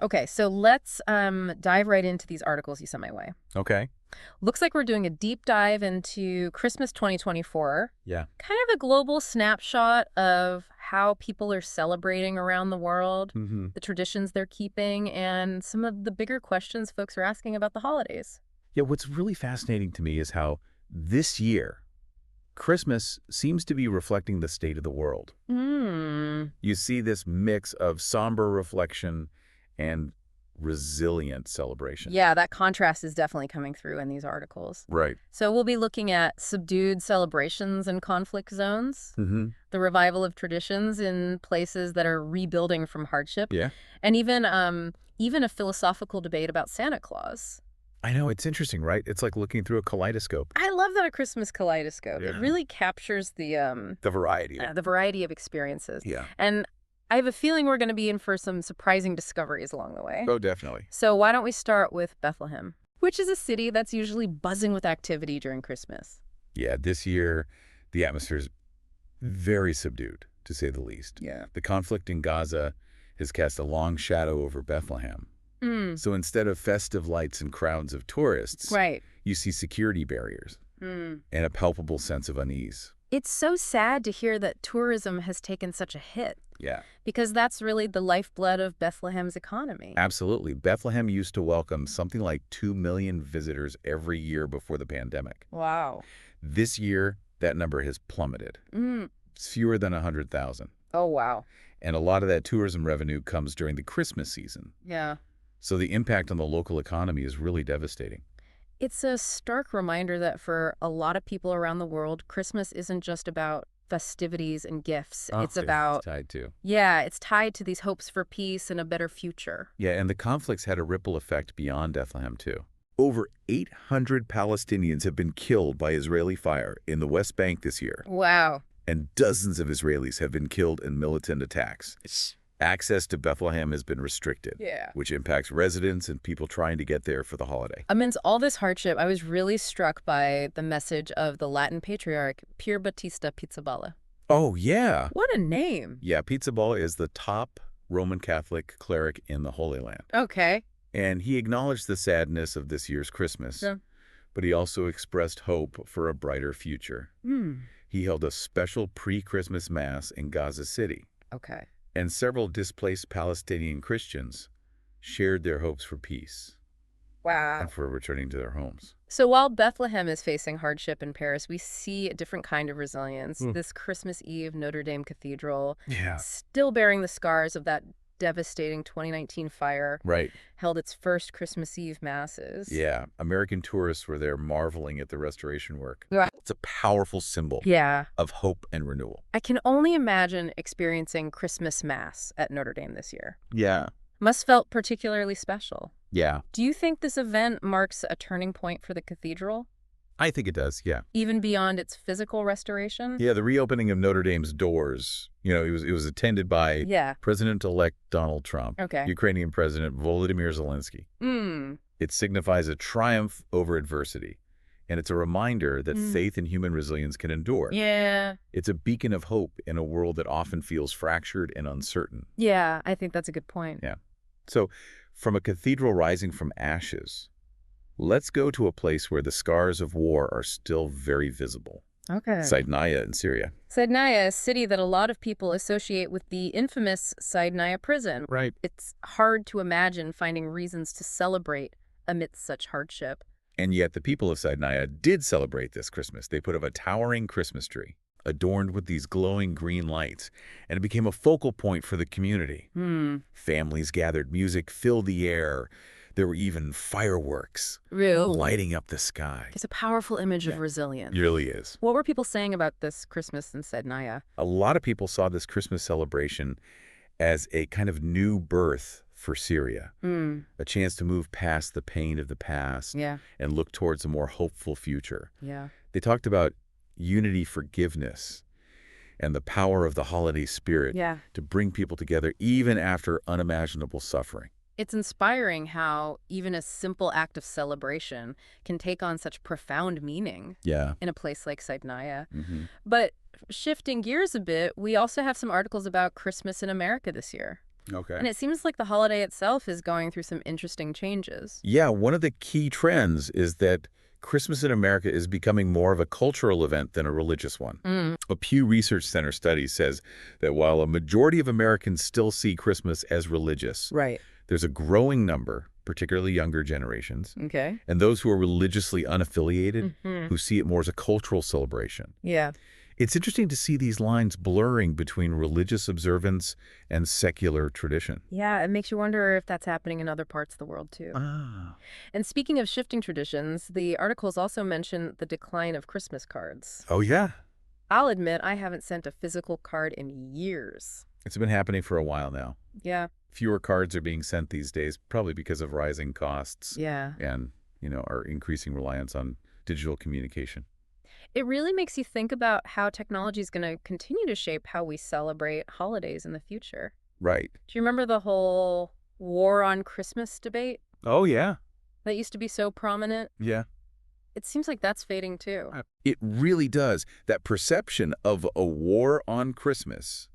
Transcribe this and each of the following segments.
Okay, so let's dive right into these articles you sent my way. Okay. Looks like we're doing a deep dive into Christmas 2024. Yeah. Kind of a global snapshot of how people are celebrating around the world, Mm-hmm. the traditions they're keeping, and some of the bigger questions folks are asking about the holidays. Yeah, what's really fascinating to me is how this year, Christmas seems to be reflecting the state of the world. Hmm. You see this mix of somber reflection and resilient celebration. Yeah, that contrast is definitely coming through in these articles. Right. So we'll be looking at subdued celebrations in conflict zones, Mm-hmm. the revival of traditions in places that are rebuilding from hardship, Yeah. and even a philosophical debate about Santa Claus. I know, it's interesting, right? It's like looking through a kaleidoscope. I love that a Christmas kaleidoscope. It Yeah. really captures The variety. the variety of experiences. Yeah. And I have a feeling we're going to be in for some surprising discoveries along the way. Oh, definitely. So why don't we start with Bethlehem, which is a city that's usually buzzing with activity during Christmas. Yeah, this year, the atmosphere is very subdued, to say the least. Yeah. The conflict in Gaza has cast a long shadow over Bethlehem. Mm. So instead of festive lights and crowds of tourists, Right. you see security barriers and a palpable sense of unease. It's so sad to hear that tourism has taken such a hit, Yeah, because that's really the lifeblood of Bethlehem's economy. absolutely. Bethlehem used to welcome something like 2 million visitors every year before the pandemic. Wow. This year, that number has plummeted. Mm. It's fewer than 100,000. Oh, wow. And a lot of that tourism revenue comes during the Christmas season. Yeah. So the impact on the local economy is really devastating. It's a stark reminder that for a lot of people around the world, Christmas isn't just about festivities and gifts. It's about, tied to. yeah, it's tied to these hopes for peace and a better future. Yeah, and the conflicts had a ripple effect beyond Bethlehem, too. Over 800 Palestinians have been killed by Israeli fire in the West Bank this year, Wow. and dozens of Israelis have been killed in militant attacks. Access to Bethlehem has been restricted, Yeah. which impacts residents and people trying to get there for the holiday. Amidst all this hardship, I was really struck by the message of the Latin patriarch, Pier Battista Pizzaballa. Oh, yeah. What a name. Yeah, Pizzaballa is the top Roman Catholic cleric in the Holy Land. Okay. And he acknowledged the sadness of this year's Christmas, Yeah. but he also expressed hope for a brighter future. He held a special pre-Christmas Mass in Gaza City, Okay. and several displaced Palestinian Christians shared their hopes for peace Wow. and for returning to their homes. So while Bethlehem is facing hardship in Paris, we see a different kind of resilience. Mm. This Christmas Eve Notre Dame Cathedral, Yeah. still bearing the scars of that devastating 2019 fire, Right. held its first Christmas Eve masses. Yeah. American tourists were there marveling at the restoration work. Yeah. It's a powerful symbol Yeah. of hope and renewal. I can only imagine experiencing Christmas Mass at Notre Dame this year. Yeah. Must felt particularly special. Yeah. Do you think this event marks a turning point for the cathedral, I think it does, yeah. even beyond its physical restoration? Yeah, the reopening of Notre Dame's doors, it was attended by Yeah. President-elect Donald Trump, Okay. Ukrainian President Volodymyr Zelensky. It signifies a triumph over adversity, and it's a reminder that faith and human resilience can endure. Yeah. It's a beacon of hope in a world that often feels fractured and uncertain. Yeah, I think that's a good point. Yeah. So, from a cathedral rising from ashes, let's go to a place where the scars of war are still very visible. Okay. Saidnaya in Syria. Saidnaya, a city that a lot of people associate with the infamous Saidnaya prison. Right. It's hard to imagine finding reasons to celebrate amidst such hardship. And yet the people of Saidnaya did celebrate this Christmas. They put up a towering Christmas tree, adorned with these glowing green lights, and it became a focal point for the community. Families gathered, music filled the air. There were even fireworks Real. lighting up the sky. It's a powerful image of resilience. It really is. What were people saying about this Christmas in Saidnaya? A lot of people saw this Christmas celebration as a kind of new birth for Syria, a chance to move past the pain of the past Yeah. and look towards a more hopeful future. Yeah. They talked about unity, forgiveness, and the power of the holiday spirit Yeah. to bring people together even after unimaginable suffering. It's inspiring how even a simple act of celebration can take on such profound meaning Yeah. in a place like Saidnaya. But shifting gears a bit, we also have some articles about Christmas in America this year. Okay. And it seems like the holiday itself is going through some interesting changes. Yeah, one of the key trends is that Christmas in America is becoming more of a cultural event than a religious one. Mm, A Pew Research Center study says that while a majority of Americans still see Christmas as religious, right. there's a growing number, particularly younger generations, Okay. and those who are religiously unaffiliated, Hmm. who see it more as a cultural celebration. Yeah. It's interesting to see these lines blurring between religious observance and secular tradition. Yeah, it makes you wonder if that's happening in other parts of the world too. Ah. And speaking of shifting traditions, the articles also mention the decline of Christmas cards. Oh, yeah. I'll admit I haven't sent a physical card in years. It's been happening for a while now. Yeah, Fewer cards are being sent these days, probably because of rising costs yeah. and, our increasing reliance on digital communication. It really makes you think about how technology is going to continue to shape how we celebrate holidays in the future. Right. Do you remember the whole war on Christmas debate Oh, yeah. that used to be so prominent? Yeah. It seems like that's fading too. It really does. That perception of a war on Christmas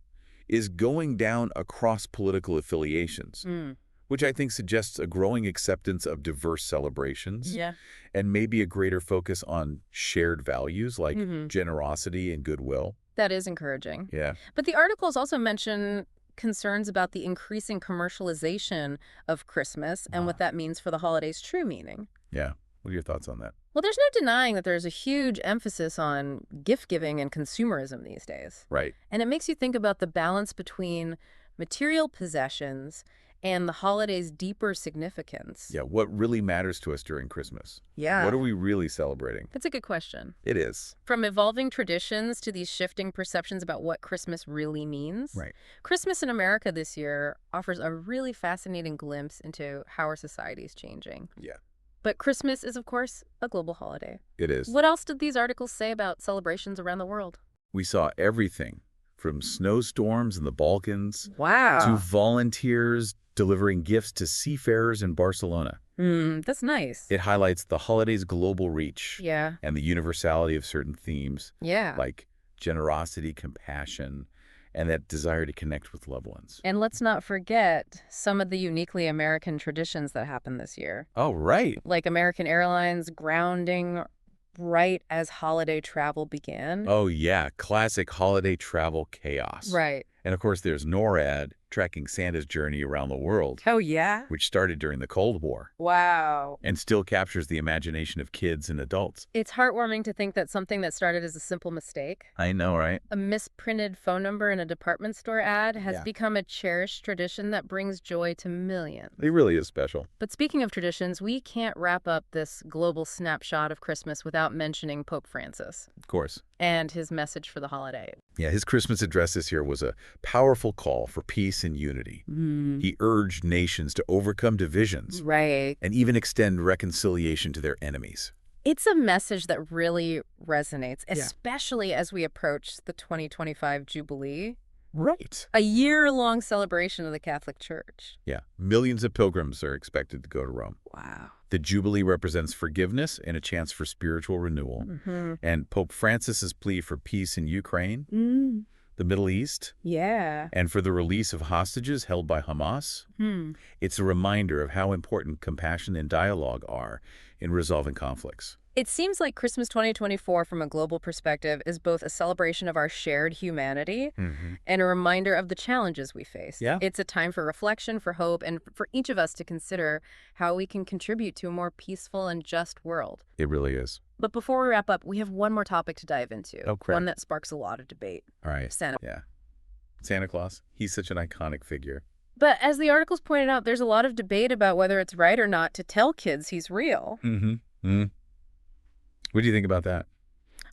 is going down across political affiliations, Mm. which I think suggests a growing acceptance of diverse celebrations Yeah. and maybe a greater focus on shared values like Hmm. generosity and goodwill. That is encouraging. Yeah. But the articles also mention concerns about the increasing commercialization of Christmas and what that means for the holiday's true meaning. Yeah. What are your thoughts on that? Well, there's no denying that there's a huge emphasis on gift giving and consumerism these days. Right. And it makes you think about the balance between material possessions and the holiday's deeper significance. Yeah. What really matters to us during Christmas? Yeah. What are we really celebrating? That's a good question. It is. From evolving traditions to these shifting perceptions about what Christmas really means, Right. Christmas in America this year offers a really fascinating glimpse into how our society is changing. Yeah. But Christmas is, of course, a global holiday. It is. What else did these articles say about celebrations around the world? We saw everything from snowstorms in the Balkans to Wow. volunteers delivering gifts to seafarers in Barcelona. That's nice. It highlights the holiday's global reach Yeah. and the universality of certain themes Yeah. like generosity, compassion, and that desire to connect with loved ones. And let's not forget some of the uniquely American traditions that happened this year, Oh, right. like American Airlines grounding right as holiday travel began. Oh, yeah. Classic holiday travel chaos. Right. And of course, there's NORAD tracking Santa's journey around the world, Oh, yeah? which started during the Cold War Wow. and still captures the imagination of kids and adults. It's heartwarming to think that something that started as a simple mistake, I know, right? a misprinted phone number in a department store ad, has Yeah. become a cherished tradition that brings joy to millions. It really is special. But speaking of traditions, we can't wrap up this global snapshot of Christmas without mentioning Pope Francis Of course. and his message for the holiday. Yeah, his Christmas address this year was a powerful call for peace and unity. He urged nations to overcome divisions Right. and even extend reconciliation to their enemies. It's a message that really resonates, Yeah. especially as we approach the 2025 Jubilee, Right. a year-long celebration of the Catholic Church. Yeah, millions of pilgrims are expected to go to Rome. Wow. The Jubilee represents forgiveness and a chance for spiritual renewal. Mm-hmm. And Pope Francis's plea for peace in Ukraine, the Middle East, Yeah. and for the release of hostages held by Hamas, it's a reminder of how important compassion and dialogue are in resolving conflicts. It seems like Christmas 2024 from a global perspective is both a celebration of our shared humanity and a reminder of the challenges we face. Yeah. It's a time for reflection, for hope, and for each of us to consider how we can contribute to a more peaceful and just world. It really is. But before we wrap up, we have one more topic to dive into. Oh, crap. One that sparks a lot of debate. All right. Santa. Yeah. Santa Claus, he's such an iconic figure. But as the articles pointed out, there's a lot of debate about whether it's right or not to tell kids he's real. What do you think about that?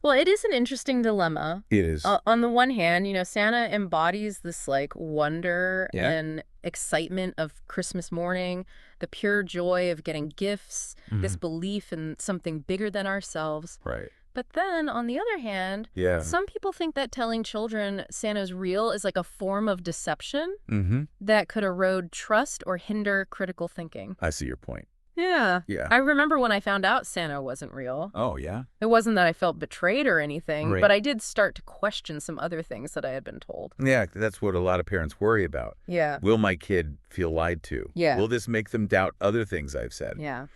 Well, it is an interesting dilemma. It is. On the one hand, Santa embodies this wonder Yeah. and excitement of Christmas morning, the pure joy of getting gifts, this belief in something bigger than ourselves. Right. But then on the other hand, Yeah. some people think that telling children Santa's real is like a form of deception Mm-hmm. that could erode trust or hinder critical thinking. I see your point. Yeah. Yeah. I remember when I found out Santa wasn't real. Oh, yeah? It wasn't that I felt betrayed or anything, Right. but I did start to question some other things that I had been told. Yeah, that's what a lot of parents worry about. Yeah. Will my kid feel lied to? Yeah. Will this make them doubt other things I've said? Yeah.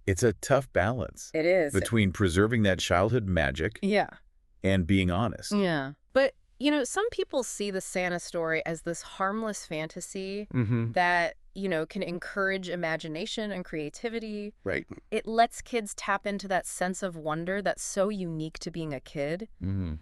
It's a tough balance It is. between preserving that childhood magic Yeah. and being honest. Yeah. But, some people see the Santa story as this harmless fantasy Mm-hmm. that, can encourage imagination and creativity. Right. It lets kids tap into that sense of wonder that's so unique to being a kid. Mm-hmm.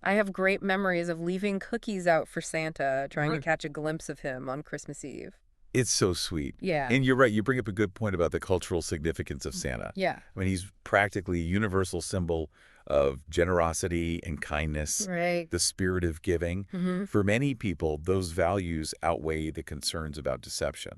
I have great memories of leaving cookies out for Santa, trying to Right. catch a glimpse of him on Christmas Eve. It's so sweet. Yeah. And you're right. You bring up a good point about the cultural significance of Santa. Yeah. I mean, he's practically a universal symbol of generosity and kindness, Right. the spirit of giving. Mm-hmm. For many people, those values outweigh the concerns about deception.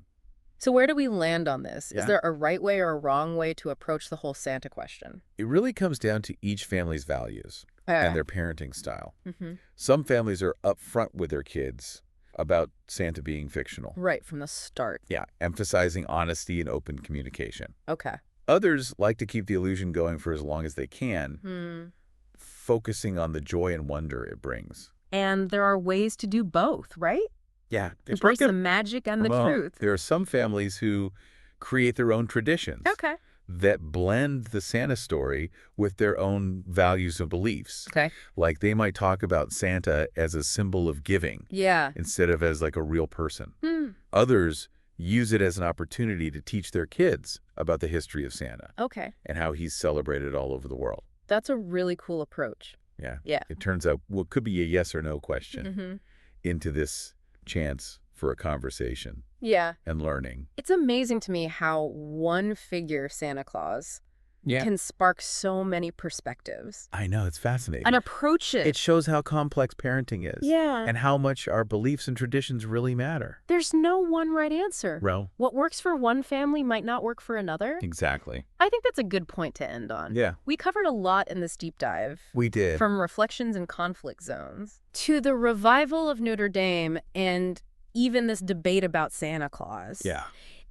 So where do we land on this? Yeah. Is there a right way or a wrong way to approach the whole Santa question? It really comes down to each family's values and their parenting style. Mm-hmm. Some families are upfront with their kids about Santa being fictional. Right, from the start. Yeah, emphasizing honesty and open communication. Okay. Others like to keep the illusion going for as long as they can, Hmm. focusing on the joy and wonder it brings. And there are ways to do both, right? Yeah. Embrace the magic and the truth. There are some families who create their own traditions Okay. that blend the Santa story with their own values and beliefs. Okay. Like they might talk about Santa as a symbol of giving Yeah. instead of as like a real person. Hmm. Others use it as an opportunity to teach their kids about the history of Santa Okay. and how he's celebrated all over the world. That's a really cool approach. Yeah. Yeah. It turns out what could be a yes or no question Mm-hmm. into this chance for a conversation Yeah. and learning. It's amazing to me how one figure, Santa Claus, can spark so many perspectives I know. It's fascinating. and approaches. It shows how complex parenting is. Yeah. And how much our beliefs and traditions really matter. There's no one right answer. Ro. What works for one family might not work for another. Exactly. I think that's a good point to end on. Yeah. We covered a lot in this deep dive. We did. From reflections in conflict zones to the revival of Notre Dame and even this debate about Santa Claus. Yeah.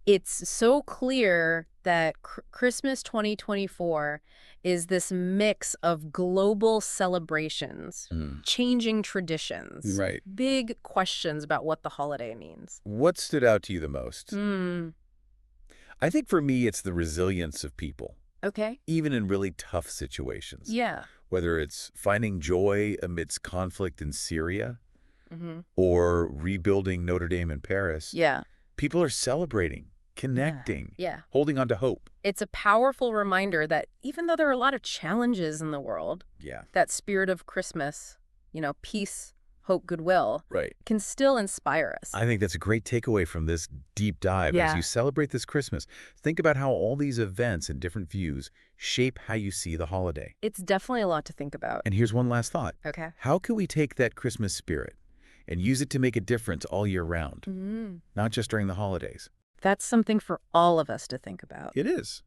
It's so clear that Christmas 2024 is this mix of global celebrations, changing traditions, Right. big questions about what the holiday means. What stood out to you the most? Hmm. I think for me, it's the resilience of people, Okay. even in really tough situations. Yeah. Whether it's finding joy amidst conflict in Syria Mm-hmm. or rebuilding Notre Dame in Paris, Yeah. people are celebrating, connecting, Yeah. holding on to hope. It's a powerful reminder that even though there are a lot of challenges in the world, Yeah. that spirit of Christmas, peace, hope, goodwill, Right. can still inspire us. I think that's a great takeaway from this deep dive. Yeah. As you celebrate this Christmas, think about how all these events and different views shape how you see the holiday. It's definitely a lot to think about. And here's one last thought. Okay. How can we take that Christmas spirit and use it to make a difference all year round, Mm-hmm. not just during the holidays? That's something for all of us to think about. It is.